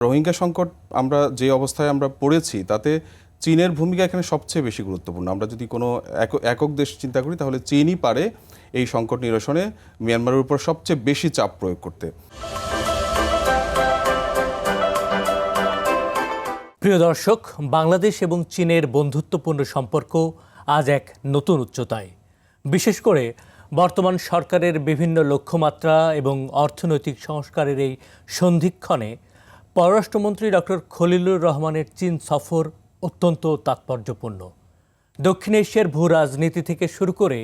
রোহিঙ্গা সংকট আমরা যে অবস্থায় আমরা পড়েছি তাতে চীনের ভূমিকা এখানে সবচেয়ে বেশি গুরুত্বপূর্ণ। আমরা যদি কোনো একক দেশ চিন্তা করি তাহলে চীনই পারে এই সংকট নিরসনে মিয়ানমারের উপর সবচেয়ে বেশি চাপ প্রয়োগ করতে। প্রিয় দর্শক, বাংলাদেশ এবং চীনের বন্ধুত্বপূর্ণ সম্পর্ক আজ এক নতুন উচ্চতায়। বিশেষ করে বর্তমান সরকারের বিভিন্ন লক্ষ্যমাত্রা এবং অর্থনৈতিক সংস্কারের এই সন্ধিক্ষণে পররাষ্ট্রমন্ত্রী ডক্টর খলিলুর রহমানের চীন সফর অত্যন্ত তাৎপর্যপূর্ণ। দক্ষিণ এশিয়ার ভূ রাজনীতি থেকে শুরু করে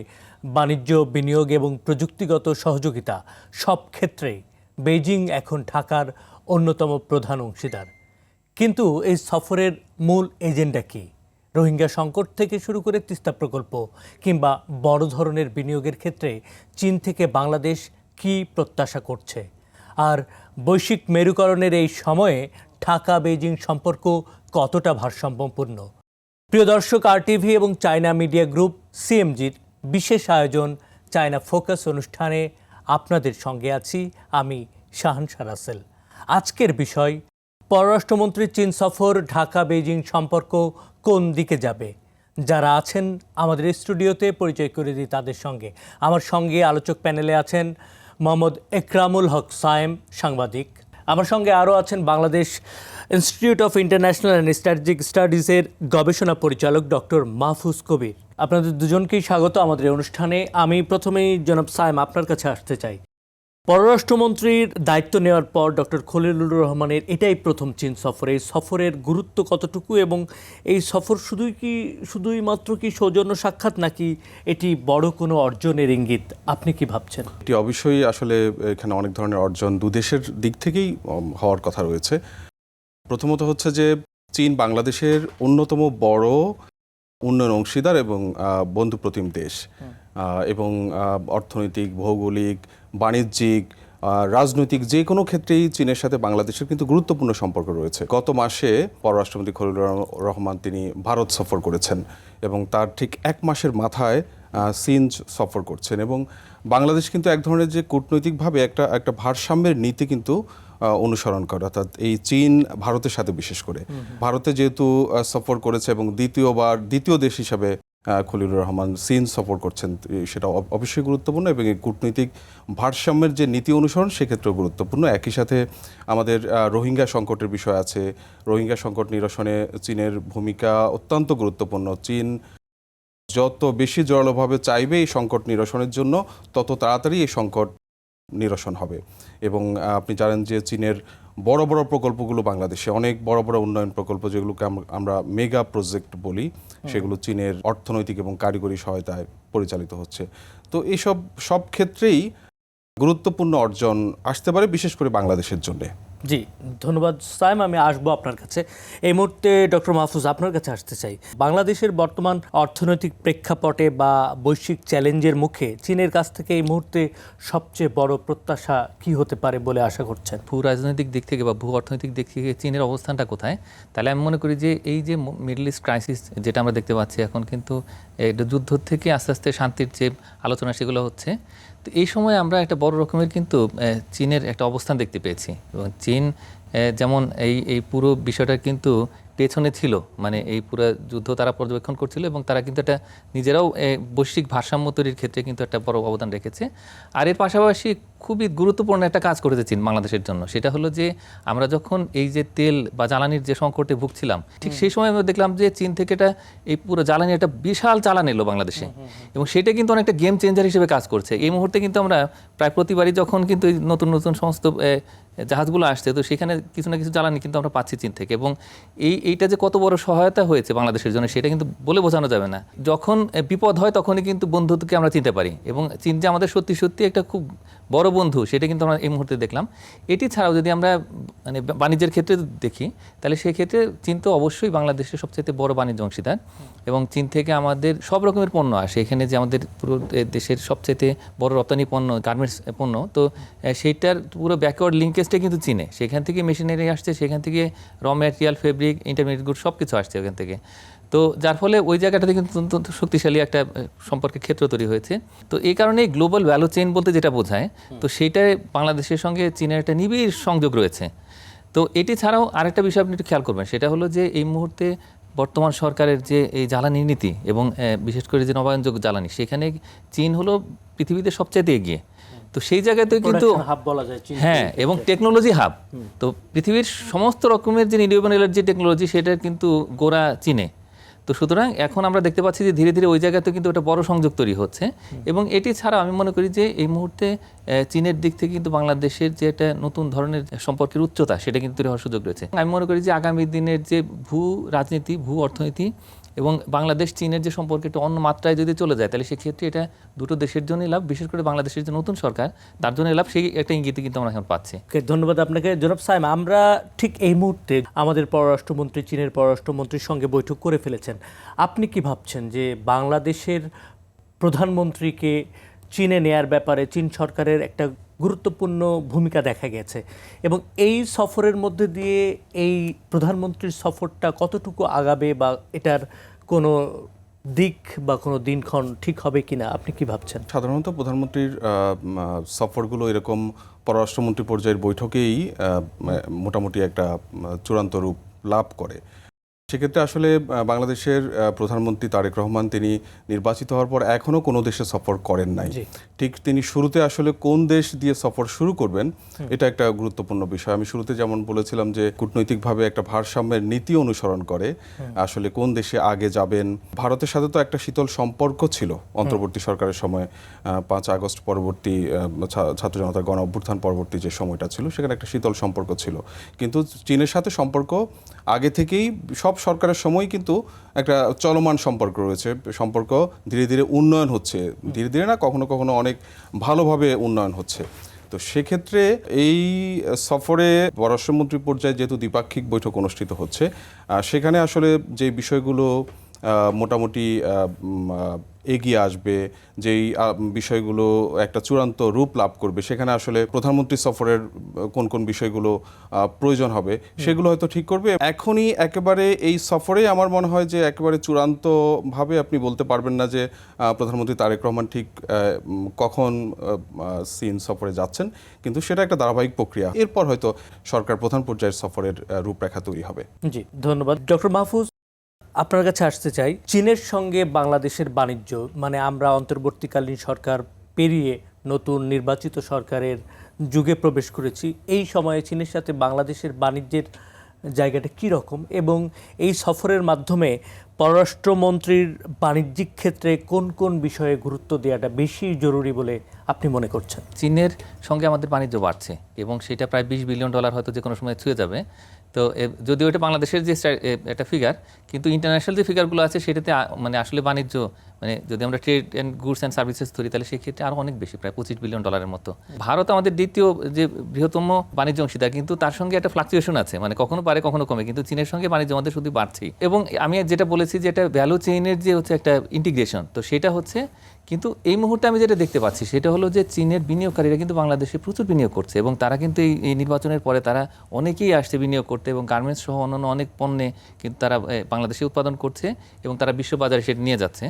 বাণিজ্য, বিনিয়োগ এবং প্রযুক্তিগত সহযোগিতা সব ক্ষেত্রেই বেইজিং এখন ঢাকার অন্যতম প্রধান অংশীদার। কিন্তু এই সফরের মূল এজেন্ডা কী? রোহিঙ্গা সংকট থেকে শুরু করে তিস্তা প্রকল্প কিংবা বড় ধরনের বিনিয়োগের ক্ষেত্রে চীন থেকে বাংলাদেশ কী প্রত্যাশা করছে? আর বৈশ্বিক মেরুকরণের এই সময়ে ঢাকা বেইজিং সম্পর্ক কতটা ভারসাম্যপূর্ণ? প্রিয় দর্শক, আরটিভি এবং চায়না মিডিয়া গ্রুপ সিএমজির বিশেষ আয়োজন চায়না ফোকাস অনুষ্ঠানে আপনাদের সঙ্গে আছি আমি শাহানশা রাসেল। আজকের বিষয়, পররাষ্ট্রমন্ত্রীর চীন সফর, ঢাকা বেইজিং সম্পর্ক কোন দিকে যাবে? যারা আছেন আমাদের স্টুডিওতে পরিচয় করে দিই তাদের সঙ্গে। আমার সঙ্গে আলোচক প্যানেলে আছেন মোহাম্মদ একরামুল হক সায়েম, সাংবাদিক। আমার সঙ্গে আরও আছেন Bangladesh Institute of International and Strategic স্টাডিজের গবেষণা পরিচালক ডক্টর মাহফুজ কবির। আপনাদের দুজনকেই স্বাগত আমাদের অনুষ্ঠানে। আমি প্রথমেই জনাব সায়েম আপনার কাছে আসতে চাই। পররাষ্ট্রমন্ত্রীর দায়িত্ব নেওয়ার পর ডক্টর খলিলুর রহমানের এটাই প্রথম চীন সফর। এই সফরের গুরুত্ব কতটুকু এবং এই সফর শুধুই মাত্র কি সৌজন্য সাক্ষাৎ, নাকি এটি বড় কোনো অর্জনের ইঙ্গিত? আপনি কি ভাবছেন? এটি অবশ্যই আসলে এখানে অনেক ধরনের অর্জন দু দেশের দিক থেকেই হওয়ার কথা রয়েছে। প্রথমত হচ্ছে যে চীন বাংলাদেশের অন্যতম বড় উন্নয়ন অংশীদার এবং বন্ধুপ্রতিম দেশ, এবং অর্থনৈতিক, ভৌগোলিক, বাণিজ্যিক, রাজনৈতিক যে কোনো ক্ষেত্রেই চীনের সাথে বাংলাদেশের কিন্তু গুরুত্বপূর্ণ সম্পর্ক রয়েছে। গত মাসে পররাষ্ট্রমন্ত্রী খলিলুর রহমান তিনি ভারত সফর করেছেন এবং তার ঠিক এক মাসের মাথায় চীন সফর করছেন। এবং বাংলাদেশ কিন্তু এক ধরনের যে কূটনৈতিকভাবে একটা ভারসাম্যের নীতি কিন্তু অনুসরণ করে, অর্থাৎ এই চীন ভারতের সাথে বিশেষ করে ভারতে যেহেতু সফর করেছে এবং দ্বিতীয় দেশ হিসাবে খলিলুর রহমান চীন সফর করছেন, সেটা অবশ্যই গুরুত্বপূর্ণ এবং এই কূটনৈতিক ভারসাম্যের যে নীতি অনুসরণ সেক্ষেত্রেও গুরুত্বপূর্ণ। একই সাথে আমাদের রোহিঙ্গা সংকটের বিষয় আছে। রোহিঙ্গা সংকট নিরসনে চীনের ভূমিকা অত্যন্ত গুরুত্বপূর্ণ। চীন যত বেশি জোরালোভাবে চাইবে এই সংকট নিরসনের জন্য, তত তাড়াতাড়ি এই সংকট নিরসন হবে। এবং আপনি জানেন যে চীনের বড় বড় প্রকল্পগুলো বাংলাদেশে, অনেক বড় বড় উন্নয়ন প্রকল্প যেগুলোকে আমরা মেগা প্রজেক্ট বলি, সেগুলো চীনের অর্থনৈতিক এবং কারিগরি সহায়তায় পরিচালিত হচ্ছে। তো এইসব সব ক্ষেত্রেই গুরুত্বপূর্ণ অর্জন আসতে পারে, বিশেষ করে বাংলাদেশের জন্য। জি, ধন্যবাদ সাইম। আমি আসবো আপনার কাছে। এই মুহূর্তে ডক্টর মাহফুজ আপনার কাছে আসতে চাই। বাংলাদেশের বর্তমান অর্থনৈতিক প্রেক্ষাপটে বা বৈশ্বিক চ্যালেঞ্জের মুখে চীনের কাছ থেকে এই মুহূর্তে সবচেয়ে বড় প্রত্যাশা কি হতে পারে বলে আশা করছেন? ভূ রাজনৈতিক দিক থেকে বা ভূ অর্থনৈতিক দিক থেকে চীনের অবস্থানটা কোথায়? তাহলে আমি মনে করি যে এই যে মিডল ইস্ট ক্রাইসিস যেটা আমরা দেখতে পাচ্ছি এখন, কিন্তু যুদ্ধ থেকে আস্তে আস্তে শান্তির যে আলোচনা সেগুলো হচ্ছে। তো এই সময় আমরা একটা বড় রকমের কিন্তু চীনের একটা অবস্থান দেখতে পেয়েছি। এবং চীন যেমন এই পুরো বিষয়টা কিন্তু পেছনে ছিল, মানে এই পুরো যুদ্ধ তারা পর্যবেক্ষণ করছিল এবং তারা কিন্তু একটা নিজেরাও বৈশ্বিক ভারসাম্য তৈরির ক্ষেত্রে কিন্তু একটা বড় অবদান রেখেছে। আর এর পাশাপাশি খুবই গুরুত্বপূর্ণ একটা কাজ করেছে চীন বাংলাদেশের জন্য। সেটা হলো যে আমরা যখন এই যে তেল বা জ্বালানির যে সংকটে ভুগছিলাম, ঠিক সেই সময় আমরা দেখলাম যে চীন থেকে এই পুরো জ্বালানি একটা বিশাল চালান এলো বাংলাদেশে, এবং সেটা কিন্তু অনেকটা গেম চেঞ্জার হিসেবে কাজ করছে। এই মুহূর্তে কিন্তু আমরা প্রায় প্রতিবারই যখন কিন্তু এই নতুন নতুন সমস্ত জাহাজগুলো আসছে, তো সেখানে কিছু না কিছু জ্বালানি কিন্তু আমরা পাচ্ছি চীন থেকে। এবং এইটা যে কত বড় সহায়তা হয়েছে বাংলাদেশের জন্য সেটা কিন্তু বলে বোঝানো যাবে না। যখন বিপদ হয় তখনই কিন্তু বন্ধুত্বকে আমরা চিনতে পারি, এবং চীন যে আমাদের সত্যি সত্যি একটা খুব বড় বন্ধু সেটা কিন্তু আমরা এই মুহূর্তে দেখলাম। এটি ছাড়াও যদি আমরা মানে বাণিজ্যের ক্ষেত্রে দেখি, তাহলে সেক্ষেত্রে চীন তো অবশ্যই বাংলাদেশের সবচেয়ে বড় বাণিজ্য অংশীদার, এবং চীন থেকে আমাদের সব রকমের পণ্য আসে। এখানে যে আমাদের পুরো দেশের সবচেয়ে বড় রপ্তানি পণ্য গার্মেন্টস পণ্য, তো সেইটার পুরো ব্যাকওয়ার্ড লিঙ্কেজটা কিন্তু চীনে। সেখান থেকে মেশিনারি আসছে, সেখান থেকে র ম্যাটেরিয়াল, ফেব্রিক, ইন্টারমিডিয়েট গুড সব কিছু আসছে ওখান থেকে। তো যার ফলে ওই জায়গাটাতে কিন্তু অত্যন্ত শক্তিশালী একটা সম্পর্কের ক্ষেত্র তৈরি হয়েছে। তো এই কারণে গ্লোবাল ভ্যালু চেইন বলতে যেটা বোঝায়, তো সেইটাই বাংলাদেশের সঙ্গে চীনের একটা নিবিড় সংযোগ রয়েছে। তো এটি ছাড়াও আরেকটা বিষয় আপনি একটু খেয়াল করবেন, সেটা হলো যে এই মুহূর্তে বর্তমান সরকারের যে এই জ্বালানি নীতি এবং বিশেষ করে যে নবায়নযোগ্য জ্বালানি, সেখানে চীন হলো পৃথিবীতে সবচাইতে এগিয়ে। তো সেই জায়গাতে কিন্তু হাব বলা যায় চীন। হ্যাঁ, এবং টেকনোলজি হাব। তো পৃথিবীর সমস্ত রকমের যে রিনিউয়েবল এনার্জি টেকনোলজি, সেটা কিন্তু গোড়া চীনে। তো সুতরাং এখন আমরা দেখতে পাচ্ছি যে ধীরে ধীরে ওই জায়গাতে কিন্তু একটা বড় সংযোগ তৈরি হচ্ছে। এবং এটি ছাড়া আমি মনে করি যে এই মুহূর্তে চীনের দিক থেকে কিন্তু বাংলাদেশের যে একটা নতুন ধরনের সম্পর্কের উচ্চতা, সেটা কিন্তু তৈরি হওয়ার সুযোগ রয়েছে। আমি মনে করি যে আগামী দিনের যে ভূ রাজনীতি, ভূ অর্থনীতি এবং বাংলাদেশ চীনের যে সম্পর্ক একটা অন্য মাত্রায় যদি চলে যায়, তাহলে সেক্ষেত্রে এটা দুটো দেশের জন্যই লাভ, বিশেষ করে বাংলাদেশের যে নতুন সরকার, তার জন্য লাভ। সেই একটা ইঙ্গিত কিন্তু আমরা এখন পাচ্ছি। ধন্যবাদ আপনাকে জনাব সাইম। আমরা ঠিক এই মুহূর্তে আমাদের পররাষ্ট্রমন্ত্রী চীনের পররাষ্ট্রমন্ত্রীর সঙ্গে বৈঠক করে ফেলেছেন। আপনি কি ভাবছেন যে বাংলাদেশের প্রধানমন্ত্রীকে চীনে নেয়ার ব্যাপারে চীন সরকারের একটা গুরুত্বপূর্ণ ভূমিকা দেখা গেছে, এবং এই সফরের মধ্যে দিয়ে এই প্রধানমন্ত্রীর সফরটা কতটুকু আগাবে বা এটার কোনো দিক বা কোনো দিনক্ষণ ঠিক হবে কিনা, আপনি কি ভাবছেন? সাধারণত প্রধানমন্ত্রীর সফরগুলো এরকম পররাষ্ট্রমন্ত্রী পর্যায়ের বৈঠকেই মোটামুটি একটা চূড়ান্ত রূপ লাভ করে। সেক্ষেত্রে আসলে বাংলাদেশের প্রধানমন্ত্রী তারেক রহমান তিনি নির্বাচিত হওয়ার পর এখনও কোনো দেশে সফর করেন নাই। ঠিক তিনি শুরুতে আসলে কোন দেশ দিয়ে সফর শুরু করবেন, এটা একটা গুরুত্বপূর্ণ বিষয়। আমি শুরুতে যেমন বলেছিলাম যে কূটনৈতিক ভাবে একটা ভারসাম্যের নীতি অনুসরণ করে আসলে কোন দেশে আগে যাবেন। ভারতের সাথে তো একটা শীতল সম্পর্ক ছিল অন্তর্বর্তী সরকারের সময়, 5 আগস্ট পরবর্তী ছাত্র জনতার গণ অভ্যুত্থান পরবর্তী যে সময়টা ছিল, সেখানে একটা শীতল সম্পর্ক ছিল। কিন্তু চীনের সাথে সম্পর্ক আগে থেকেই সব সরকারের সময় কিন্তু একটা চলমান সম্পর্ক রয়েছে। সম্পর্ক ধীরে ধীরে উন্নয়ন হচ্ছে, ধীরে ধীরে না, কখনো কখনো অনেক ভালোভাবে উন্নয়ন হচ্ছে। তো সেক্ষেত্রে এই সফরে পররাষ্ট্রমন্ত্রী পর্যায়ে যেহেতু দ্বিপাক্ষিক বৈঠক অনুষ্ঠিত হচ্ছে, সেখানে আসলে যে বিষয়গুলো মোটামুটি এগিয়ে আসবে, যেই বিষয়গুলো একটা চূড়ান্ত রূপ লাভ করবে, সেখানে আসলে প্রধানমন্ত্রী সফরের কোন কোন বিষয়গুলো প্রয়োজন হবে সেগুলো হয়তো ঠিক করবে। এখনই একেবারে এই সফরে আমার মনে হয় যে একেবারে চূড়ান্তভাবে আপনি বলতে পারবেন না যে প্রধানমন্ত্রী তারেক রহমান ঠিক কখন চীন সফরে যাচ্ছেন, কিন্তু সেটা একটা ধারাবাহিক প্রক্রিয়া। এরপর হয়তো সরকার প্রধান পর্যায়ের সফরের রূপরেখা তৈরি হবে। জি, ধন্যবাদ। ডক্টর মাহফুজ, আপনার কাছে আসতে চাই, চীনের সঙ্গে বাংলাদেশের বাণিজ্য, মানে আমরা অন্তর্বর্তীকালীন সরকার পেরিয়ে নতুন নির্বাচিত সরকারের যুগে প্রবেশ করেছি। এই সময়ে চীনের সাথে বাংলাদেশের বাণিজ্যের জায়গাটা কী রকম, এবং এই সফরের মাধ্যমে পররাষ্ট্রমন্ত্রীর বাণিজ্যিক ক্ষেত্রে কোন কোন বিষয়ে গুরুত্ব দেওয়াটা বেশি জরুরি বলে আপনি মনে করছেন? চীনের সঙ্গে আমাদের বাণিজ্য বাড়ছে এবং সেটা প্রায় $20 বিলিয়ন হয়তো যে কোনো সময় ছুঁয়ে যাবে। তো যদিও এটা বাংলাদেশের যে একটা ফিগার, কিন্তু ইন্টারন্যাশনাল যে ফিগারগুলো আছে সেটাতে মানে আসলে বাণিজ্য, মানে যদি আমরা trade and goods and services ধরি, তাহলে সেক্ষেত্রে আরও অনেক বেশি, প্রায় $25 বিলিয়ন মতো। ভারত আমাদের দ্বিতীয় যে বৃহত্তম বাণিজ্য অংশীদার, কিন্তু তার সঙ্গে একটা ফ্লাকচুয়েশন আছে, মানে কখনো পারে কখনো কমে, কিন্তু চীনের সঙ্গে বাণিজ্য আমাদের শুধু বাড়ছেই। এবং আমি যেটা বলেছি যে এটা ভ্যালু চেইনের যে হচ্ছে একটা ইন্টিগ্রেশন, তো সেটা হচ্ছে। কিন্তু এই মুহূর্তে আমি যেটা দেখতে পাচ্ছি সেটা হলো যে চীনের বিনিয়োগকারীরা কিন্তু বাংলাদেশে প্রচুর বিনিয়োগ করছে, এবং তারা কিন্তু এই নির্বাচনের পরে তারা অনেকেই আসছে বিনিয়োগ করতে, এবং গার্মেন্টস সহ অন্যান্য অনেক পণ্যে কিন্তু তারা বাংলাদেশে উৎপাদন করছে এবং তারা বিশ্ববাজারে সেটা নিয়ে যাচ্ছে।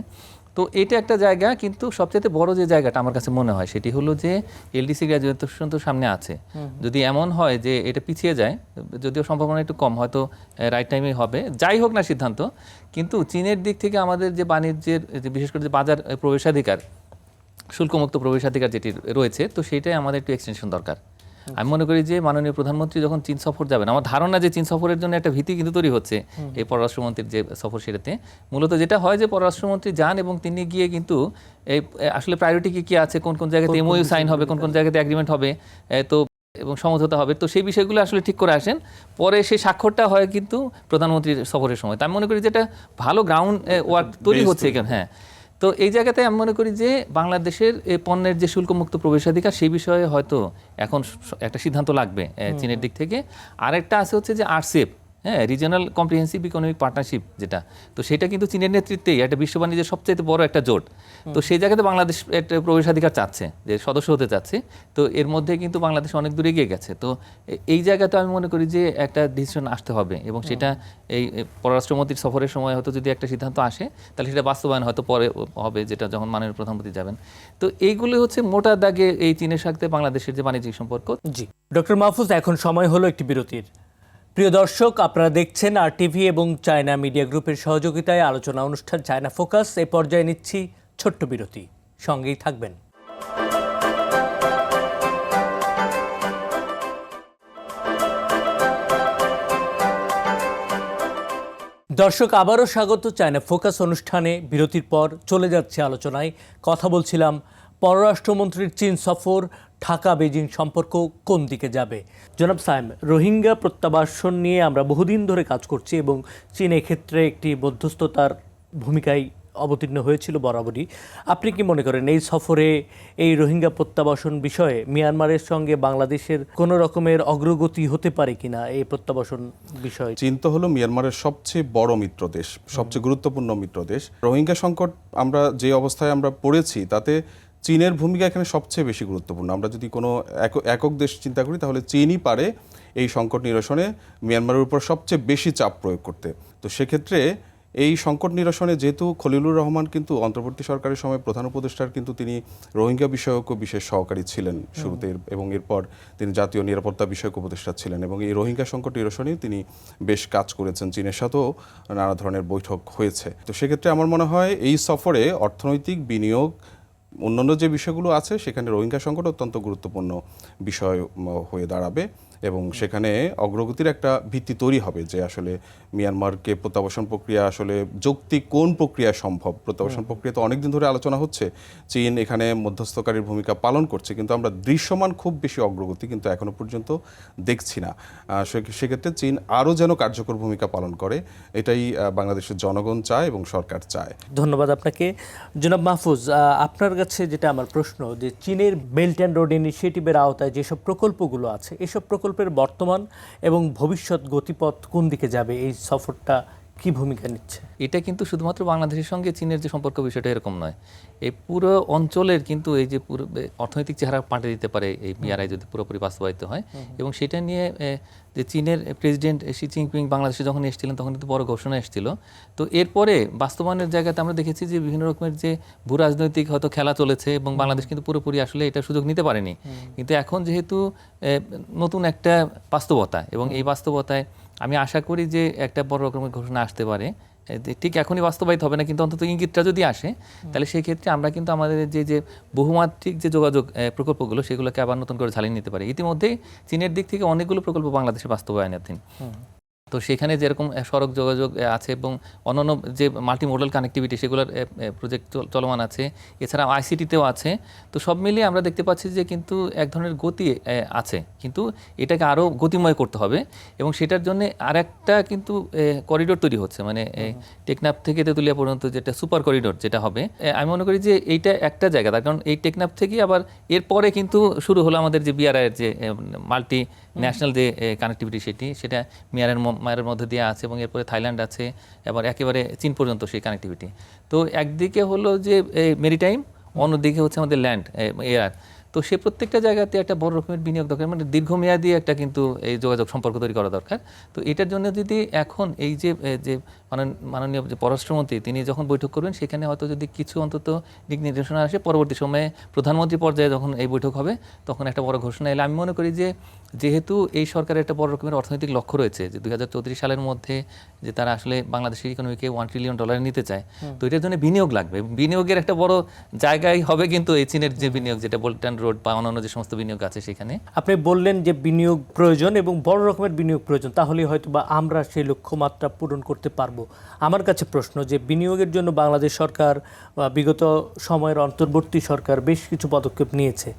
তো এটা একটা জায়গা, কিন্তু সবচেয়ে বড় যে জায়গাটা আমার কাছে মনে হয় সেটি হলো যে এলডিসি গ্র্যাজুয়েশন তো সামনে আছে। যদি এমন হয় যে এটা পিছিয়ে যায়, যদিও সম্ভাবনা একটু কম, হয়তো রাইট টাইমে হবে, যাই হোক না সিদ্ধান্ত, কিন্তু চীনের দিক থেকে আমাদের যে বাণিজ্যের বিশেষ করে যে বাজার প্রবেশাধিকার, শুল্কমুক্ত প্রবেশাধিকার যেটি রয়েছে, তো সেইটাই আমাদের একটু এক্সটেনশন দরকার। আমি মনে করি যে মাননীয় প্রধানমন্ত্রী যখন চীন সফর যাবেন, আমার ধারণা যে চীন সফরের জন্য একটা ভীতি কিন্তু তৈরি হচ্ছে এই পররাষ্ট্রমন্ত্রীর যে সফর, সেটাতে মূলত যেটা হয় যে পররাষ্ট্রমন্ত্রী যান এবং তিনি গিয়ে কিন্তু এই আসলে প্রায়োরিটি কী আছে, কোন কোন জায়গাতে এমওইউ সাইন হবে, কোন কোন জায়গাতে এগ্রিমেন্ট হবে, তো এবং সমঝোতা হবে, তো সেই বিষয়গুলো আসলে ঠিক করে আসেন। পরে সেই স্বাক্ষরটা হয় কিন্তু প্রধানমন্ত্রীর সফরের সময়। তো আমি মনে করি যে এটা ভালো গ্রাউন্ড ওয়ার্ক তৈরি হচ্ছে এখানে। হ্যাঁ, তো এই জায়গাতে আমি মনে করি যে বাংলাদেশের এই পণ্যের যে শুল্কমুক্ত প্রবেশাধিকার, সেই বিষয়ে হয়তো এখন একটা সিদ্ধান্ত লাগবে চীনের দিক থেকে। আরেকটা আছে হচ্ছে যে আরসিএফ, হ্যাঁ, রিজিওনাল কম্প্রিহেন্সিভ ইকোনমিক পার্টনারশিপ যেটা, তো সেটা কিন্তু চীনের নেতৃত্বেই একটা বিশ্ব বাণিজ্যের সবচেয়ে বড় একটা জোট। তো সেই জায়গাতে বাংলাদেশ একটা প্রবেশাধিকার চাচ্ছে, যে সদস্য হতে চাচ্ছে। তো এর মধ্যে কিন্তু বাংলাদেশ অনেক দূরে এগিয়ে গেছে। তো এই জায়গাতে আমি মনে করি যে একটা ডিসিশন আসতে হবে, এবং সেটা এই পররাষ্ট্রমন্ত্রীর সফরের সময় হয়তো যদি একটা সিদ্ধান্ত আসে, তাহলে সেটা বাস্তবায়ন হয়তো পরে হবে, যেটা যখন মাননীয় প্রধানমন্ত্রী যাবেন। তো এইগুলো হচ্ছে মোটা দাগে এই চীনের সাথে বাংলাদেশের যে বাণিজ্যিক সম্পর্ক। জি, ডক্টর মাহফুজ, এখন সময় হলো একটি বিরতির। প্রিয় দর্শক, আপনারা দেখছেন RTV এবং চায়না মিডিয়া গ্রুপের সহযোগিতায় আলোচনা অনুষ্ঠান চায়না ফোকাস। এ পর্যায়ে নিচ্ছি ছোট্ট বিরতি, সঙ্গেই থাকবেন। দর্শক, আবারও স্বাগত চায়না ফোকাস অনুষ্ঠানে। বিরতির পর চলে যাচ্ছে আলোচনায়। কথা বলছিলাম পররাষ্ট্রমন্ত্রীর চীন সফর, ঢাকা বেজিং সম্পর্ক কোন দিকে যাবে। জনাব সায়েম, রোহিঙ্গা প্রত্যাবাসন নিয়ে আমরা বহুদিন ধরে কাজ করছি এবং চীন এক্ষেত্রে একটি মধ্যস্থতার ভূমিকায় অবতীর্ণ হয়েছিল বরাবরই। আপনি কি মনে করেন এই সফরে এই রোহিঙ্গা প্রত্যাবাসন বিষয়ে মিয়ানমারের সঙ্গে বাংলাদেশের কোনো রকমের অগ্রগতি হতে পারে কিনা এই প্রত্যাবাসন বিষয়ে? চীন তো হলো মিয়ানমারের সবচেয়ে বড় মিত্র দেশ, সবচেয়ে গুরুত্বপূর্ণ মিত্র দেশ। রোহিঙ্গা সংকট আমরা যে অবস্থায় আমরা পড়েছি তাতে চীনের ভূমিকা এখানে সবচেয়ে বেশি গুরুত্বপূর্ণ। আমরা যদি কোনো একক দেশ চিন্তা করি তাহলে চীনই পারে এই সংকট নিরসনে মিয়ানমারের উপর সবচেয়ে বেশি চাপ প্রয়োগ করতে। তো সেক্ষেত্রে এই সংকট নিরসনে যেহেতু খলিলুর রহমান কিন্তু অন্তর্বর্তী সরকারের সময় প্রধান উপদেষ্টার কিন্তু তিনি রোহিঙ্গা বিষয়ক বিশেষ সহকারী ছিলেন শুরুতে, এবং এরপর তিনি জাতীয় নিরাপত্তা বিষয়ক উপদেষ্টা ছিলেন, এবং এই রোহিঙ্গা সংকট নিরসনে তিনি বেশ কাজ করেছেন। চীনের সাথেও নানা ধরনের বৈঠক হয়েছে। তো সেক্ষেত্রে আমার মনে হয় এই সফরে অর্থনৈতিক বিনিয়োগ, অন্যান্য যে বিষয়গুলো আছে সেখানে রোহিঙ্গা সংকট অত্যন্ত গুরুত্বপূর্ণ বিষয় হয়ে দাঁড়াবে, এবং সেখানে অগ্রগতির একটা ভিত্তি তৈরি হবে যে আসলে মিয়ানমারকে প্রত্যাবাসন প্রক্রিয়া আসলে যৌক্তিক কোন প্রক্রিয়া সম্ভব। প্রত্যাবাসন প্রক্রিয়া তো অনেকদিন ধরে আলোচনা হচ্ছে, চীন এখানে মধ্যস্থকারীর ভূমিকা পালন করছে, কিন্তু আমরা দৃশ্যমান খুব বেশি অগ্রগতি কিন্তু এখনো পর্যন্ত দেখছি না। সেক্ষেত্রে চীন আরও যেন কার্যকর ভূমিকা পালন করে, এটাই বাংলাদেশের জনগণ চায় এবং সরকার চায়। ধন্যবাদ আপনাকে। জনাব মাহফুজ, আপনার কাছে যেটা আমার প্রশ্ন, যে চীনের বেল্ট অ্যান্ড রোড ইনিশিয়েটিভের আওতায় যেসব প্রকল্পগুলো আছে, এসব প্রকল্পের বর্তমান এবং ভবিষ্যৎ গতিপথ কোন দিকে যাবে? এই সফরটা কি ভূমিকা নিচ্ছে? এটা কিন্তু শুধুমাত্র বাংলাদেশের সঙ্গে চীনের যে সম্পর্ক বিষয়টা এরকম নয়, এই পুরো অঞ্চলের কিন্তু এই যে পুরো অর্থনৈতিক চেহারা পাল্টে দিতে পারে এই বিআরআই যদি পুরোপুরি বাস্তবায়িত হয়। এবং সেটা নিয়ে যে চীনের প্রেসিডেন্ট শি জিনপিং বাংলাদেশে যখন এসেছিলেন তখন কিন্তু বড় ঘোষণা এসেছিল। তো এরপরে বাস্তবায়নের জায়গাতে আমরা দেখেছি যে বিভিন্ন রকমের যে ভূ রাজনৈতিক হয়তো খেলা চলেছে এবং বাংলাদেশ কিন্তু পুরোপুরি আসলে এটা সুযোগ নিতে পারেনি। কিন্তু এখন যেহেতু নতুন একটা বাস্তবতা, এবং এই বাস্তবতায় আমি আশা করি যে একটা বড় রকমের ঘোষণা আসতে পারে। ঠিক এখনই বাস্তবায়িত হবে না, কিন্তু অন্তত ইঙ্গিতটা যদি আসে তাহলে সেই ক্ষেত্রে আমরা কিন্তু আমাদের যে বহুমাত্রিক যে যোগাযোগ প্রকল্পগুলো সেগুলোকে আবার নতুন করে ঝালিয়ে নিতে পারি। ইতিমধ্যেই চীনের দিক থেকে অনেকগুলো প্রকল্প বাংলাদেশে বাস্তবায়নাধীন। তো সেখানে যেরকম সড়ক যোগাযোগ আছে এবং অন্যান্য যে মাল্টি মোডাল কানেক্টিভিটি সেগুলোর প্রজেক্ট চলমান আছে, এছাড়া আইসিটিতেও আছে। তো সব মিলিয়ে আমরা দেখতে পাচ্ছি যে কিন্তু এক ধরনের গতি আছে, কিন্তু এটাকে আরও গতিময় করতে হবে। এবং সেটার জন্য আরেকটা কিন্তু করিডোর তৈরি হচ্ছে, মানে টেকনাফ থেকে তেঁতুলিয়া পর্যন্ত যেটা সুপার করিডোর যেটা হবে। আমি মনে করি যে এইটা একটা জায়গা, তার কারণ এই টেকনাফ থেকে আবার এরপরে কিন্তু শুরু হলো আমাদের যে বিআরআইয়ের যে মাল্টি ন্যাশনাল যে কানেক্টিভিটি সেটা মায়ের মধ্যে দিয়ে আছে, এবং এরপরে থাইল্যান্ড আছে, এবার একেবারে চীন পর্যন্ত সেই কানেক্টিভিটি। তো একদিকে হলো যে মেরিটাইম, অন্যদিকে হচ্ছে আমাদের ল্যান্ড এয়ার। তো সে প্রত্যেকটা জায়গাতে একটা বড় রকমের বিনিয়োগ দরকার, মানে দীর্ঘমেয়াদী একটা কিন্তু এই যোগাযোগ সম্পর্ক তৈরি করা দরকার। তো এটার জন্য যদি এখন এই যে মাননীয় যে পররাষ্ট্রমন্ত্রী তিনি যখন বৈঠক করবেন সেখানে হয়তো যদি কিছু অন্তত দিক নির্দেশনা আসে, পরবর্তী সময়ে প্রধানমন্ত্রী পর্যায়ে যখন এই বৈঠক হবে তখন একটা বড় ঘোষণা এলে আমি মনে করি যে যেহেতু এই সরকারের একটা বড় রকমের অর্থনৈতিক লক্ষ্য রয়েছে যে 2034 সালের মধ্যে যে তারা আসলে বাংলাদেশের ইকোনমিকে $1 ট্রিলিয়ন নিতে চায়, তো এটার জন্য বিনিয়োগ লাগবে। বিনিয়োগের একটা বড় জায়গায় হবে কিন্তু এই চীনের যে বিনিয়োগ, যেটা বেল্ট অ্যান্ড রোড বা অন্যান্য যে সমস্ত বিনিয়োগ আছে সেখানে। আপনি বললেন যে বিনিয়োগ প্রয়োজন এবং বড় রকমের বিনিয়োগ প্রয়োজন, তাহলে হয়তো বা আমরা সেই লক্ষ্যমাত্রা পূরণ করতে পারবো। আমার কাছে প্রশ্ন যে বিনিয়োগের জন্য বাংলাদেশ সরকার বা বিগত সময়ের অন্তর্বর্তী সরকার বেশ কিছু পদক্ষেপ নিয়েছে।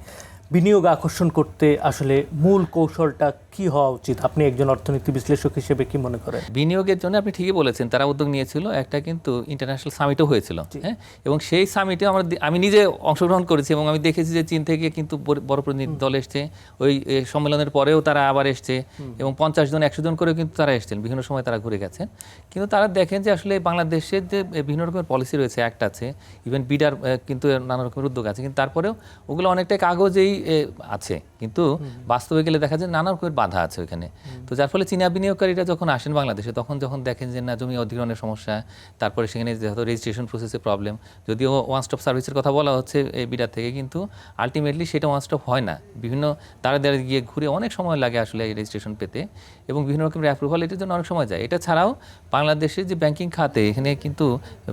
বিনিয়োগ আকর্ষণ করতে আসলে মূল কৌশলটা কি হওয়া উচিত? আপনি একজন অর্থনীতি বিশ্লেষক হিসেবে কি মনে করেন? বিনিয়োগের জন্য আপনি ঠিকই বলেছেন, তারা উদ্যোগ নিয়েছিল, একটা কিন্তু ইন্টারন্যাশনাল সামিটও হয়েছিল, হ্যাঁ, এবং সেই সামিটে আমি নিজে অংশগ্রহণ করেছি এবং আমি দেখেছি যে চীন থেকে কিন্তু বড় প্রতিনিধি দল এসছে, ওই সম্মেলনের পরেও তারা আবার এসছে, এবং 50 জন 100 জন করে কিন্তু তারা এসছেন, বিভিন্ন সময় তারা ঘুরে গেছেন। কিন্তু তারা দেখেন যে আসলে বাংলাদেশের যে বিভিন্ন রকমের পলিসি রয়েছে, অ্যাক্ট আছে, ইভেন বিডার কিন্তু নানা রকমের উদ্যোগ আছে, কিন্তু তারপরেও ওগুলো অনেকটাই কাগজেই আছে, কিন্তু বাস্তবে গেলে দেখা যায় নানা রকমের বাধা আছে ওইখানে। তো যার ফলে চীনা বিনিয়োগকারীরা যখন আসেন বাংলাদেশে, তখন যখন দেখেন যে না জমি অধিগ্রহণের সমস্যা, তারপরে সেখানে যেহেতু রেজিস্ট্রেশন প্রসেসে প্রবলেম, যদিও ওয়ান স্টপ সার্ভিসের কথা বলা হচ্ছে এই বিডার থেকে, কিন্তু আলটিমেটলি সেটা ওয়ান স্টপ হয় না। বিভিন্ন দাঁড়ে দাঁড়িয়ে গিয়ে ঘুরে অনেক সময় লাগে আসলে এই রেজিস্ট্রেশন পেতে, এবং বিভিন্ন রকমের অ্যাপ্রুভাল এটার জন্য অনেক সময় যায়। এটা ছাড়াও বাংলাদেশের যে ব্যাংকিং খাতে, এখানে কিন্তু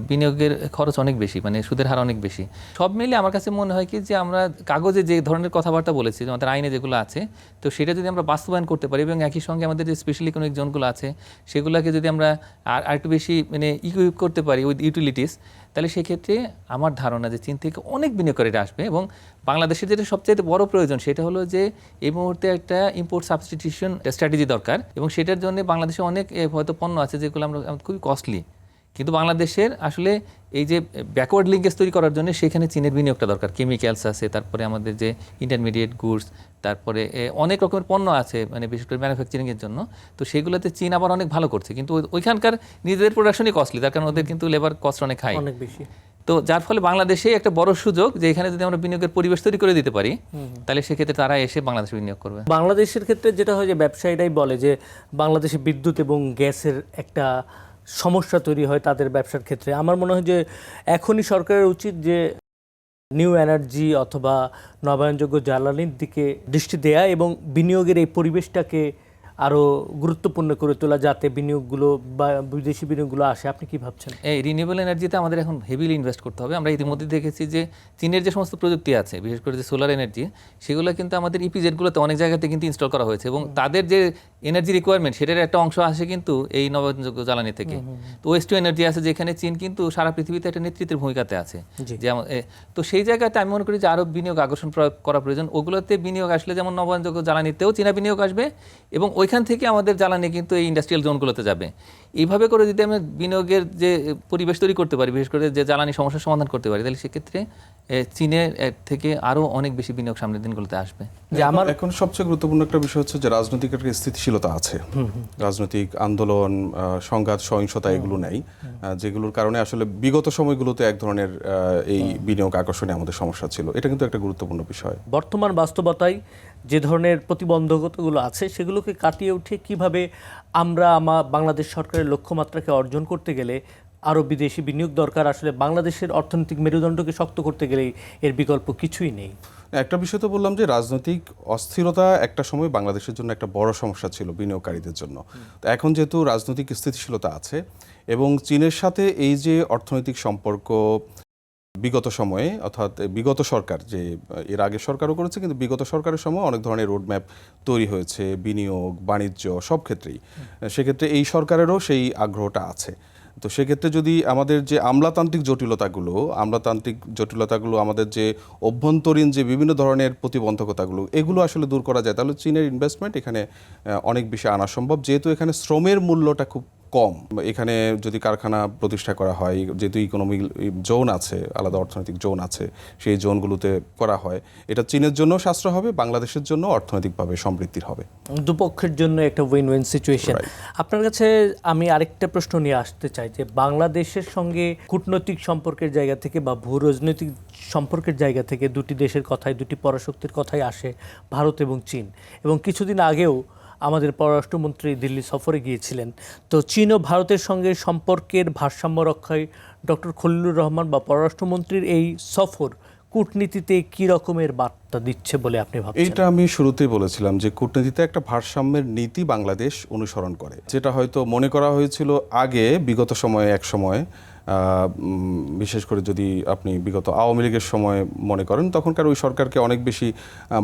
বিনিয়োগের খরচ অনেক বেশি, মানে সুদের হার অনেক বেশি। সব মিলে আমার কাছে মনে হয় কি যে আমরা কাগজে যে ধরনের কথাবার্তা বলেছি, আমাদের আইনে যেগুলো আছে, তো সেটা যদি আমরা বাস্তবায়ন করতে পারি, এবং একই সঙ্গে আমাদের যে স্পেশাল ইকোনমিক জোনগুলো আছে সেগুলোকে যদি আমরা আর একটু বেশি মানে ইকুইপ করতে পারি উইথ ইউটিলিটিস, তাহলে সেক্ষেত্রে আমার ধারণা যে চীন থেকে অনেক বিনিয়োগকারীরা আসবে। এবং বাংলাদেশের যেটা সবচেয়ে বড় প্রয়োজন সেটা হলো যে এই মুহূর্তে একটা ইম্পোর্ট সাবস্টিটিউশন স্ট্র্যাটেজি দরকার, এবং সেটার জন্য বাংলাদেশে অনেক হয়তো পণ্য আছে যেগুলো আমরা খুবই কস্টলি, কিন্তু বাংলাদেশের আসলে এই যে ব্যাকওয়ার্ড লিঙ্কেজ তৈরি করার জন্য সেখানে চীনের বিনিয়োগটা দরকার। কেমিক্যালস আছে, তারপরে আমাদের যে ইন্টারমিডিয়েট গুডস, তারপরে অনেক রকমের পণ্য আছে, মানে বিশেষ করে ম্যানুফ্যাকচারিংয়ের জন্য। তো সেগুলোতে চীন আবার অনেক ভালো করছে, কিন্তু ওইখানকার নিজেদের প্রোডাকশনই কস্টলি, তার কারণ ওদের কিন্তু লেবার কস্ট অনেক হাই, অনেক বেশি। তো যার ফলে বাংলাদেশে একটা বড় সুযোগ যে এখানে যদি আমরা বিনিয়োগের পরিবেশ তৈরি করে দিতে পারি, তাহলে সেক্ষেত্রে তারা এসে বাংলাদেশে বিনিয়োগ করবে। বাংলাদেশের ক্ষেত্রে যেটা হয় যে ব্যবসায়ীরাই বলে যে বাংলাদেশে বিদ্যুৎ এবং গ্যাসের একটা সমস্যা তৈরি হয় তাদের ব্যবসার ক্ষেত্রে। আমার মনে হয় যে এখনই সরকারের উচিত যে নিউ এনার্জি অথবা নবায়নযোগ্য জ্বালানির দিকে দৃষ্টি দেয়া এবং বিনিয়োগের এই পরিবেশটাকে আরও গুরুত্বপূর্ণ করে তোলা, যাতে বিনিয়োগগুলো বা বিদেশি বিনিয়োগগুলো আসে। আপনি কি ভাবছেন? এই রিনিউয়েবল এনার্জিতে আমাদের এখন হেভিলি ইনভেস্ট করতে হবে। আমরা ইতিমধ্যে দেখেছি যে চীনের যে সমস্ত প্রযুক্তি আছে, বিশেষ করে যে সোলার এনার্জি, সেগুলো কিন্তু আমাদের ইপিজেডগুলোতে অনেক জায়গাতে কিন্তু ইনস্টল করা হয়েছে, এবং তাদের যে এনার্জি রিকোয়ারমেন্ট সেটার একটা অংশ আসে কিন্তু এই নবায়নযোগ্য জ্বালানি থেকে। তো ওয়েস্ট টু এনার্জি আছে, যেখানে চীন কিন্তু সারা পৃথিবীতে একটা নেতৃত্বের ভূমিকাতে আছে। যেমন তো সেই জায়গাতে আমি মনে করি যে আরও বিনিয়োগ আকর্ষণ করা প্রয়োজন। ওগুলোতে বিনিয়োগ আসলে যেমন নবায়নযোগ্য জ্বালানিতেও চীনা বিনিয়োগ আসবে, এবং ওইখান থেকে আমাদের জ্বালানি কিন্তু এই ইন্ডাস্ট্রিয়াল জোনগুলোতে যাবে। এইভাবে করে যদি আমরা বিনিয়োগের যে পরিবেশ তৈরি করতে পারি, বিশেষ করে যে জ্বালানি সমস্যার সমাধান করতে পারি, তাহলে সেক্ষেত্রে চীনের থেকে আরও অনেক বেশি বিনিয়োগ সামনের দিনগুলোতে আসবে। যে আমার এখন সবচেয়ে গুরুত্বপূর্ণ একটা বিষয় হচ্ছে যে রাজনৈতিক একটা স্থিতিশীলতা আছে, রাজনৈতিক আন্দোলন, সংঘাত, সহিংসতা এগুলো নেই, যেগুলোর কারণে আসলে বিগত সময়গুলোতে এক ধরনের এই বিনিয়োগ আকর্ষণে আমাদের সমস্যা ছিল। এটা কিন্তু একটা গুরুত্বপূর্ণ বিষয়। বর্তমান বাস্তবতায় যে ধরনের প্রতিবন্ধকতাগুলো আছে সেগুলোকে কাটিয়ে উঠে কিভাবে আমরা বাংলাদেশ সরকারের লক্ষ্যমাত্রাকে অর্জন করতে গেলে আরও বিদেশি বিনিয়োগ দরকার। আসলে বাংলাদেশের অর্থনৈতিক মেরুদণ্ডকে শক্ত করতে গেলেই এর বিকল্প কিছুই নেই। একটা বিষয় তো বললাম যে রাজনৈতিক অস্থিরতা একটা সময় বাংলাদেশের জন্য একটা বড় সমস্যা ছিল বিনিয়োগকারীদের জন্য। তো এখন যেহেতু রাজনৈতিক স্থিতিশীলতা আছে এবং চীনের সাথে এই যে অর্থনৈতিক সম্পর্ক বিগত সময়ে, অর্থাৎ বিগত সরকার, যে এর আগে সরকারও করেছে, কিন্তু বিগত সরকারের সময় অনেক ধরনের রোডম্যাপ তৈরি হয়েছে বিনিয়োগ, বাণিজ্য সব ক্ষেত্রেই। সেক্ষেত্রে এই সরকারেরও সেই আগ্রহটা আছে। তো সেক্ষেত্রে যদি আমাদের যে আমলাতান্ত্রিক জটিলতাগুলো, আমাদের যে অভ্যন্তরীণ যে বিভিন্ন ধরনের প্রতিবন্ধকতাগুলো, এগুলো আসলে দূর করা যায়, তাহলে চীনের ইনভেস্টমেন্ট এখানে অনেক বেশি আনা সম্ভব। যেহেতু এখানে শ্রমের মূল্যটা খুব কম, এখানে যদি কারখানা প্রতিষ্ঠা করা হয়, যেহেতু ইকোনমিক জোন আছে, আলাদা অর্থনৈতিক জোন আছে, সেই জোনগুলোতে করা হয়, এটা চীনের জন্য সাশ্রয় হবে, বাংলাদেশের জন্য অর্থনৈতিকভাবে সমৃদ্ধির হবে, দুপক্ষের জন্য একটা উইন উইন সিচুয়েশন। আপনার কাছে আমি আরেকটা প্রশ্ন নিয়ে আসতে চাই যে বাংলাদেশের সঙ্গে কূটনৈতিক সম্পর্কের জায়গা থেকে বা ভূ রাজনৈতিক সম্পর্কের জায়গা থেকে দুটি দেশের কথাই, দুটি পরাশক্তির কথাই আসে, ভারত এবং চীন। এবং কিছুদিন আগেও আমাদের পররাষ্ট্রমন্ত্রী দিল্লি সফরে গিয়েছিলেন। তো চীন ও ভারতের সঙ্গে সম্পর্কের ভারসাম্য রক্ষায় ডক্টর খলিলুর রহমান বা পররাষ্ট্রমন্ত্রীর এই সফর কূটনীতিতে কী রকমের বার্তা দিচ্ছে বলে আপনি ভাবছেন? এইটা আমি শুরুতেই বলেছিলাম যে কূটনীতিতে একটা ভারসাম্যের নীতি বাংলাদেশ অনুসরণ করে, যেটা হয়তো মনে করা হয়েছিল আগে বিগত সময়ে, এক সময় বিশেষ করে যদি আপনি বিগত আওয়ামী লীগের সময় মনে করেন, তখনকার ওই সরকারকে অনেক বেশি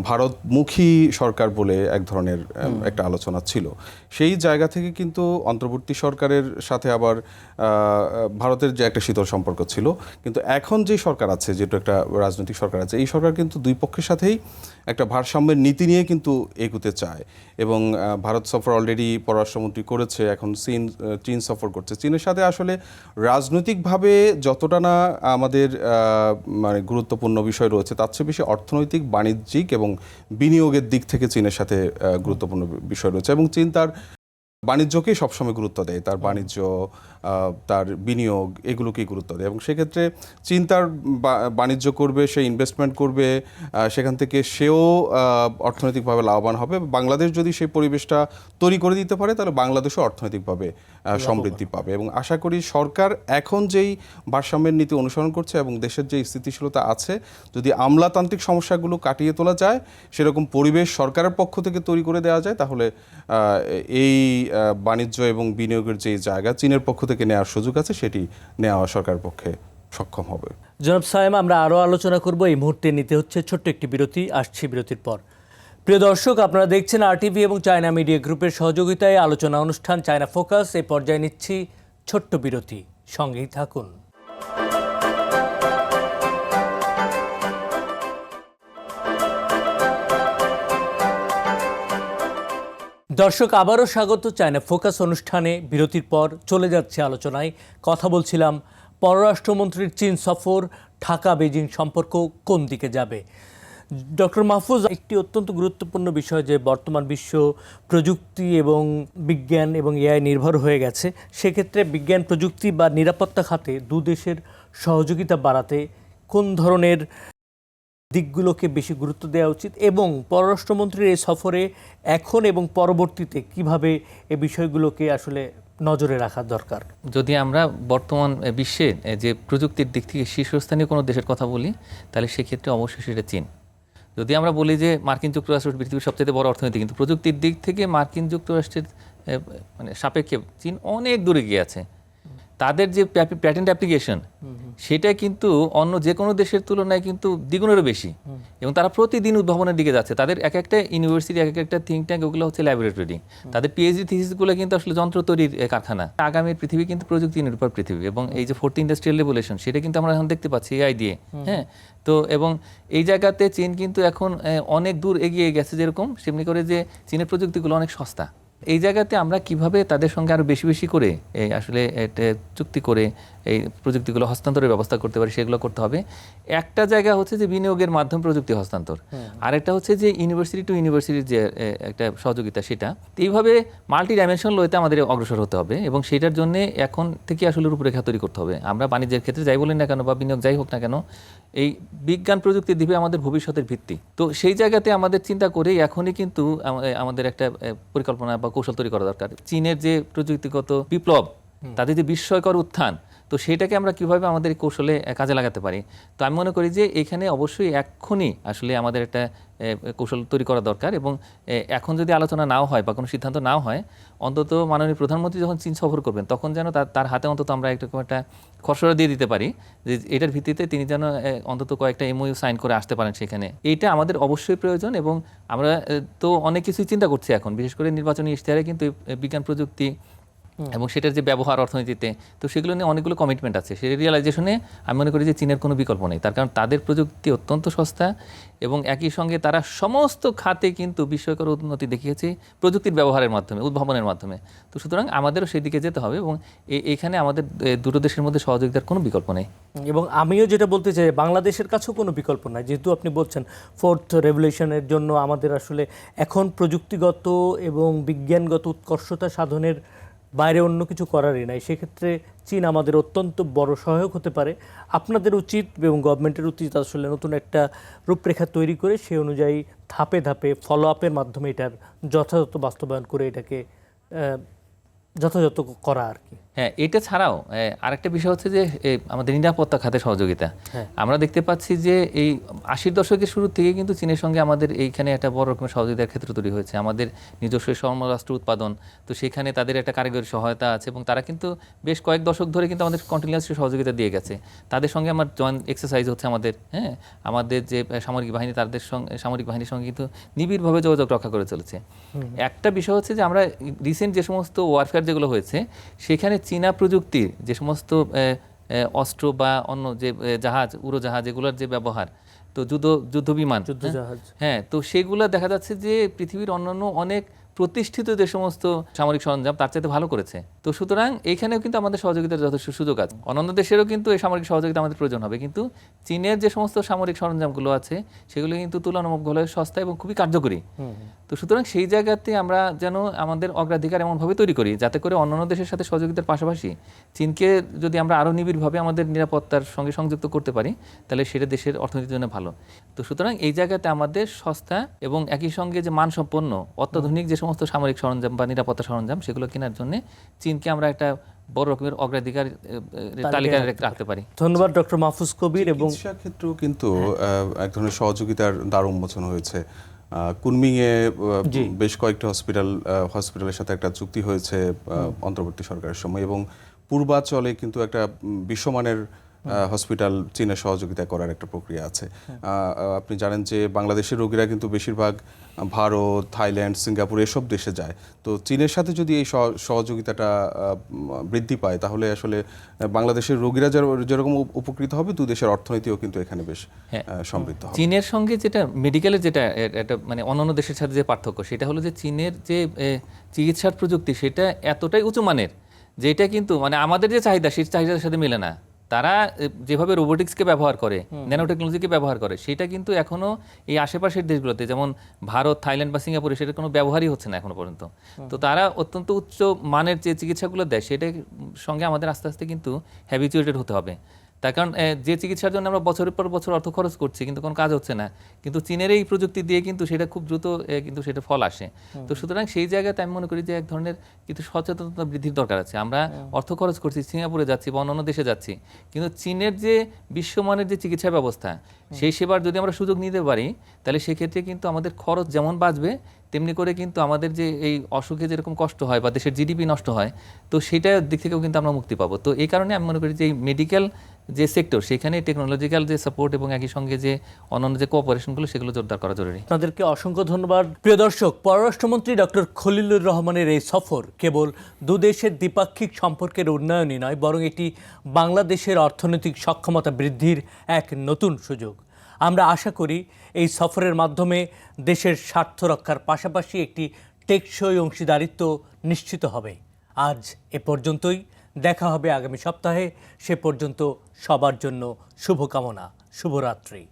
ভারতমুখী সরকার বলে এক ধরনের একটা আলোচনা ছিল। সেই জায়গা থেকে কিন্তু অন্তর্বর্তী সরকারের সাথে আবার ভারতের যে একটা শীতল সম্পর্ক ছিল, কিন্তু এখন যে সরকার আছে, যেটা একটা রাজনৈতিক সরকার আছে, এই সরকার কিন্তু দুই পক্ষের সাথেই একটা ভারসাম্যের নীতি নিয়ে কিন্তু এগোতে চায়। এবং ভারত সফর অলরেডি পররাষ্ট্রমন্ত্রী করেছে, এখন চীন সফর করছে। চীনের সাথে আসলে রাজনৈতিকভাবে যতটা না আমাদের মানে গুরুত্বপূর্ণ বিষয় রয়েছে, তার চেয়ে বেশি অর্থনৈতিক, বাণিজ্যিক এবং বিনিয়োগের দিক থেকে চীনের সাথে গুরুত্বপূর্ণ বিষয় রয়েছে। এবং চীন তার বাণিজ্যকেই সবসময় গুরুত্ব দেয়, তার বাণিজ্য, তার বিনিয়োগ, এগুলোকেই গুরুত্ব দেয়। এবং সেক্ষেত্রে চীন তার বাণিজ্য করবে, সে ইনভেস্টমেন্ট করবে, সেখান থেকে সেও অর্থনৈতিকভাবে লাভবান হবে। বাংলাদেশ যদি সেই পরিবেশটা তৈরি করে দিতে পারে তাহলে বাংলাদেশও অর্থনৈতিকভাবে সমৃদ্ধি পাবে। এবং আশা করি সরকার এখন যেই ভারসাম্যের নীতি অনুসরণ করছে এবং দেশের যে স্থিতিশীলতা আছে, যদি আমলাতান্ত্রিক সমস্যাগুলো কাটিয়ে তোলা যায়, সেরকম পরিবেশ সরকারের পক্ষ থেকে তৈরি করে দেওয়া যায়, তাহলে এই বাণিজ্য এবং বিনিয়োগের যে জায়গা চীনের পক্ষ থেকে নেওয়ার সুযোগ আছে, সেটি নেওয়া সরকারের পক্ষে সক্ষম হবে। জনাব সায়েম, আমরা আরও আলোচনা করব। এই মুহূর্তে নিতে হচ্ছে ছোট্ট একটি বিরতি, আসছি বিরতির পর। প্রিয় দর্শক, আপনারা দেখছেন RTV এবং চায়না মিডিয়া গ্রুপের সহযোগিতায় আলোচনা অনুষ্ঠান চায়না ফোকাস। এই পর্যায়ে নিচ্ছি ছোট্ট বিরতি, সঙ্গেই থাকুন। দর্শক, আবারও স্বাগত চায়না ফোকাস অনুষ্ঠানে। বিরতির পর চলে যাচ্ছে আলোচনায়। কথা বলছিলাম পররাষ্ট্রমন্ত্রীর চীন সফর, ঢাকা বেজিং সম্পর্ক কোন দিকে যাবে। ডক্টর মাহফুজ, একটি অত্যন্ত গুরুত্বপূর্ণ বিষয় যে বর্তমান বিশ্ব প্রযুক্তি এবং বিজ্ঞান এবং এআই নির্ভর হয়ে গেছে। সেক্ষেত্রে বিজ্ঞান প্রযুক্তি বা নিরাপত্তা খাতে দু দেশের সহযোগিতা বাড়াতে কোন ধরনের দিকগুলোকে বেশি গুরুত্ব দেওয়া উচিত, এবং পররাষ্ট্রমন্ত্রীর এই সফরে এখন এবং পরবর্তীতে কিভাবে এই বিষয়গুলোকে আসলে নজরে রাখা দরকার? যদি আমরা বর্তমান বিশ্বে যে প্রযুক্তির দিক থেকে শীর্ষস্থানীয় কোনো দেশের কথা বলি, তাহলে সেক্ষেত্রে অবশ্যই সেটা চীন। যদি আমরা বলি যে মার্কিন যুক্তরাষ্ট্র পৃথিবীর সবচেয়ে বড় অর্থনীতি, কিন্তু প্রযুক্তির দিক থেকে মার্কিন যুক্তরাষ্ট্রের মানে সাপেক্ষে চীন অনেক দূরে গিয়ে আছে। তাদের যে প্যাটেন্ট অ্যাপ্লিকেশন, সেটা কিন্তু অন্য যে কোনো দেশের তুলনায় কিন্তু দ্বিগুণেরও বেশি, এবং তারা প্রতিদিন উদ্ভাবনের দিকে যাচ্ছে। তাদের এক একটা ইউনিভার্সিটি, এক একটা থিঙ্ক ট্যাঙ্ক, ওগুলো হচ্ছে ল্যাবরেটরি। তাদের পিএইচডি থিসিসগুলো কিন্তু আসলে যন্ত্র তৈরির কারখানা। আগামীর পৃথিবী কিন্তু প্রযুক্তি নির্ভর পৃথিবী, এবং এই যে 4th ইন্ডাস্ট্রিয়াল রেভলিউশন, সেটা কিন্তু আমরা এখন দেখতে পাচ্ছি এআই দিয়ে। হ্যাঁ, তো এবং এই জায়গাতে চীন কিন্তু এখন অনেক দূর এগিয়ে গেছে, যেরকম সেমনি করে যে চীনের প্রযুক্তিগুলো অনেক সস্তা। এই জায়গাতে আমরা কিভাবে তাদের সঙ্গে আরও বেশি বেশি করে আসলে চুক্তি করে এই প্রযুক্তিগুলো হস্তান্তরের ব্যবস্থা করতে পারি, সেগুলো করতে হবে। একটা জায়গা হচ্ছে যে বিনিয়োগের মাধ্যমে প্রযুক্তি হস্তান্তর, আরেকটা হচ্ছে যে ইউনিভার্সিটি টু ইউনিভার্সিটির যে একটা সহযোগিতা, সেটা। এইভাবে মাল্টি ডাইমেনশনাল ওয়েতে আমাদের অগ্রসর হতে হবে, এবং সেটার জন্য এখন থেকে আসলে রূপরেখা তৈরি করতে হবে। আমরা বাণিজ্যের ক্ষেত্রে যাই বলি না কেন, বা বিনিয়োগ যাই হোক না কেন, এই বিজ্ঞান প্রযুক্তি দিবে আমাদের ভবিষ্যতের ভিত্তি। তো সেই জায়গাতে আমাদের চিন্তা করে এখনই কিন্তু আমাদের একটা পরিকল্পনা বা কৌশল তৈরি করা দরকার। চীনের যে প্রযুক্তিগত বিপ্লব, তাদের যে বিস্ময়কর উত্থান, তো সেটাকে আমরা কিভাবে আমাদের কৌশলে কাজে লাগাতে পারি। তো আমি মনে করি যে এখানে অবশ্যই এক্ষুনি আসলে আমাদের একটা কৌশল তৈরি করা দরকার, এবং এখন যদি আলোচনা নাও হয় বা কোনো সিদ্ধান্ত নাও হয়, অন্তত মাননীয় প্রধানমন্ত্রী যখন চীন সফর করবেন, তখন যেন তার হাতে অন্তত আমরা এরকম একটা খসড়া দিয়ে দিতে পারি, যে এটার ভিত্তিতে তিনি যেন অন্তত কয়েকটা এমওইউ সাইন করে আসতে পারেন সেখানে। এইটা আমাদের অবশ্যই প্রয়োজন, এবং আমরা তো অনেক কিছুই চিন্তা করছি এখন, বিশেষ করে নির্বাচনী ইশতেহারে কিন্তু বিজ্ঞান প্রযুক্তি এবং সেটার যে ব্যবহার অর্থনীতিতে, তো সেগুলো নিয়ে অনেকগুলো কমিটমেন্ট আছে। সেই রিয়েলাইজেশনে আমি মনে করি যে চীনের কোনো বিকল্প নেই, তার কারণ তাদের প্রযুক্তি অত্যন্ত সস্তা, এবং একই সঙ্গে তারা সমস্ত খাতে কিন্তু বিস্ময়কর উন্নতি দেখিয়েছে প্রযুক্তির ব্যবহারের মাধ্যমে, উদ্ভাবনের মাধ্যমে। তো সুতরাং আমাদেরও সেই দিকে যেতে হবে, এবং এখানে আমাদের দুটো দেশের মধ্যে সহযোগিতার কোনো বিকল্প নেই। এবং আমিও যেটা বলতে চাই, বাংলাদেশের কাছেও কোনো বিকল্প নাই। যেহেতু আপনি বলছেন 4th রেভলিউশনের জন্য আমাদের আসলে এখন প্রযুক্তিগত এবং বিজ্ঞানগত উৎকর্ষতা সাধনের বাইরে অন্য কিছু করারই নাই। সেক্ষেত্রে চীন আমাদের অত্যন্ত বড় সহায়ক হতে পারে। আপনাদের উচিত এবং গভর্নমেন্টের উচিত আসলে নতুন একটা রূপরেখা তৈরি করে সেই অনুযায়ী ধাপে ধাপে ফলো আপের মাধ্যমে এটার যথাযথ বাস্তবায়ন করে এটাকে যথাযথ করা আর কি। হ্যাঁ, এটা ছাড়াও আরেকটা বিষয় হচ্ছে যে আমাদের নিরাপত্তা খাতে সহযোগিতা। আমরা দেখতে পাচ্ছি যে এই 80-র দশকের শুরু থেকে কিন্তু চীনের সঙ্গে আমাদের এইখানে একটা বড় রকমের সহযোগিতার ক্ষেত্র তৈরি হয়েছে। আমাদের নিজস্ব সমরাস্ত্র উৎপাদন, তো সেখানে তাদের একটা কারিগরি সহায়তা আছে, এবং তারা কিন্তু বেশ কয়েক দশক ধরে কিন্তু আমাদের কন্টিনিউয়াসলি সহযোগিতা দিয়ে গেছে। তাদের সঙ্গে আমার জয়েন্ট এক্সারসাইজ হচ্ছে আমাদের, হ্যাঁ, আমাদের যে সামরিক বাহিনী, তাদের সঙ্গে সামরিক বাহিনীর সঙ্গে কিন্তু নিবিড়ভাবে যোগাযোগ রক্ষা করে চলেছে। একটা বিষয় হচ্ছে যে আমরা রিসেন্ট যে সমস্ত ওয়ারফেয়ার যেগুলো হয়েছে, সেখানে চীনা প্রযুক্তির যে সমস্ত অস্ত্র বা অন্য যে জাহাজ, উড়োজাহাজ, এগুলোর যে ব্যবহার, তো যুদ্ধ বিমান, যুদ্ধ জাহাজ, হ্যাঁ, তো সেগুলো দেখা যাচ্ছে যে পৃথিবীর অন্যান্য অনেক প্রতিষ্ঠিত যে সমস্ত সামরিক সরঞ্জাম তার চাইতে ভালো করেছে। তো সুতরাং এইখানেও কিন্তু আমাদের সহযোগিতার যথেষ্ট সুযোগ আছে। অন্যান্য দেশেরও কিন্তু এই সামরিক সহযোগিতা আমাদের প্রয়োজন হবে, কিন্তু চীনের যে সমস্ত সামরিক সরঞ্জামগুলো আছে সেগুলো কিন্তু তুলনামূলকভাবে সস্তা এবং খুবই কার্যকরী। তো সুতরাং সেই জায়গাতে আমরা যেন আমাদের অগ্রাধিকার এমনভাবে তৈরি করি যাতে করে অন্যান্য দেশের সাথে সহযোগিতার পাশাপাশি চীনকে যদি আমরা আরও নিবিড়ভাবে আমাদের নিরাপত্তার সঙ্গে সংযুক্ত করতে পারি তাহলে সেটা দেশের অর্থনীতির জন্য ভালো। তো সুতরাং এই জায়গাতে আমাদের সস্তা এবং একই সঙ্গে যে মানসম্পন্ন অত্যাধুনিক যে সমস্ত সামরিক সরঞ্জাম বা নিরাপত্তা সরঞ্জাম সেগুলো কেনার জন্য চীনকে আমরা একটা বড় রকমের অগ্রাধিকার তালিকায় রাখতে পারি। ধন্যবাদ ডক্টর মাহফুজ কবির। এবং চিকিৎসা ক্ষেত্রেও কিন্তু এক ধরনের সহযোগিতার দ্বার উন্মোচন হয়েছে। কুনমিংয়ে বেশ কয়েকটি হসপিটালের সাথে একটা চুক্তি হয়েছে অন্তর্বর্তী সরকারের সময়, এবং পূর্বাঞ্চলে কিন্তু একটা বিশ্বমানের হসপিটাল চীনের সহযোগিতা করার একটা প্রক্রিয়া আছে। আপনি জানেন যে বাংলাদেশের রোগীরা কিন্তু বেশিরভাগ ভারত, থাইল্যান্ড, সিঙ্গাপুর এসব দেশে যায়। তো চীনের সাথে যদি এই সহযোগিতাটা বৃদ্ধি পায় তাহলে আসলে বাংলাদেশের রোগীরা যেরকম উপকৃত হবে, দু দেশের অর্থনীতিও কিন্তু এখানে বেশ সমৃদ্ধ হবে। চীনের সঙ্গে যেটা মেডিকেলের যেটা এটা মানে অন্যান্য দেশের সাথে যে পার্থক্য সেটা হলো যে চীনের যে চিকিৎসার প্রযুক্তি সেটা এতটাই উঁচু মানের যেটা কিন্তু মানে আমাদের যে চাহিদা সেই চাহিদার সাথে মেলে না। তারা যেভাবে রোবোটিক্সকে ব্যবহার করে, ন্যানো টেকনোলজিকে ব্যবহার করে, সেটা কিন্তু এখনও এই আশেপাশের দেশগুলোতে যেমন ভারত, থাইল্যান্ড বা সিঙ্গাপুরে সেটার কোনো ব্যবহারই হচ্ছে না এখনো পর্যন্ত। তো তারা অত্যন্ত উচ্চ মানের যে চিকিৎসাগুলো দেয় সেটার সঙ্গে আমাদের আস্তে আস্তে কিন্তু হ্যাবিচুয়েটেড হতে হবে। তার কারণ যে চিকিৎসার জন্য আমরা বছরের পর বছর অর্থ খরচ করছি কিন্তু কোনো কাজ হচ্ছে না, কিন্তু চীনের এই প্রযুক্তি দিয়ে কিন্তু সেটা খুব দ্রুত কিন্তু সেটা ফল আসে। তো সুতরাং সেই জায়গাতে আমি মনে করি যে এক ধরনের কিন্তু সচেতনতা বৃদ্ধির দরকার আছে। আমরা অর্থ খরচ করছি, সিঙ্গাপুরে যাচ্ছি বা অন্যান্য দেশে যাচ্ছি, কিন্তু চীনের যে বিশ্বমানের যে চিকিৎসা ব্যবস্থা সেই সেবার যদি আমরা সুযোগ নিতে পারি তাহলে সেক্ষেত্রে কিন্তু আমাদের খরচ যেমন বাঁচবে তেমনি করে কিন্তু আমাদের যে এই অসুখে যেরকম কষ্ট হয় বা দেশের জিডিপি নষ্ট হয়, তো সেটার দিক থেকেও কিন্তু আমরা মুক্তি পাবো। তো এই কারণে আমি মনে করি যে এই মেডিকেল যে সেক্টর সেখানে টেকনোলজিক্যাল যে সাপোর্ট এবং একই সঙ্গে যে অন্যান্য যে কোঅপারেশনগুলো সেগুলো জোরদার করা জরুরি। তাদেরকে অসংখ্য ধন্যবাদ। প্রিয় দর্শক, পররাষ্ট্রমন্ত্রী ডক্টর খলিলুর রহমানের এই সফর কেবল দুদেশের দ্বিপাক্ষিক সম্পর্কের উন্নয়নই নয়, বরং এটি বাংলাদেশের অর্থনৈতিক সক্ষমতা বৃদ্ধির এক নতুন সুযোগ। আমরা আশা করি এই সফরের মাধ্যমে দেশের স্বার্থ রক্ষার পাশাপাশি একটি টেকসই অংশীদারিত্ব নিশ্চিত হবে। আজ এ পর্যন্তই, দেখা হবে আগামী সপ্তাহে। সে পর্যন্ত সবার জন্য শুভকামনা। শুভরাত্রি।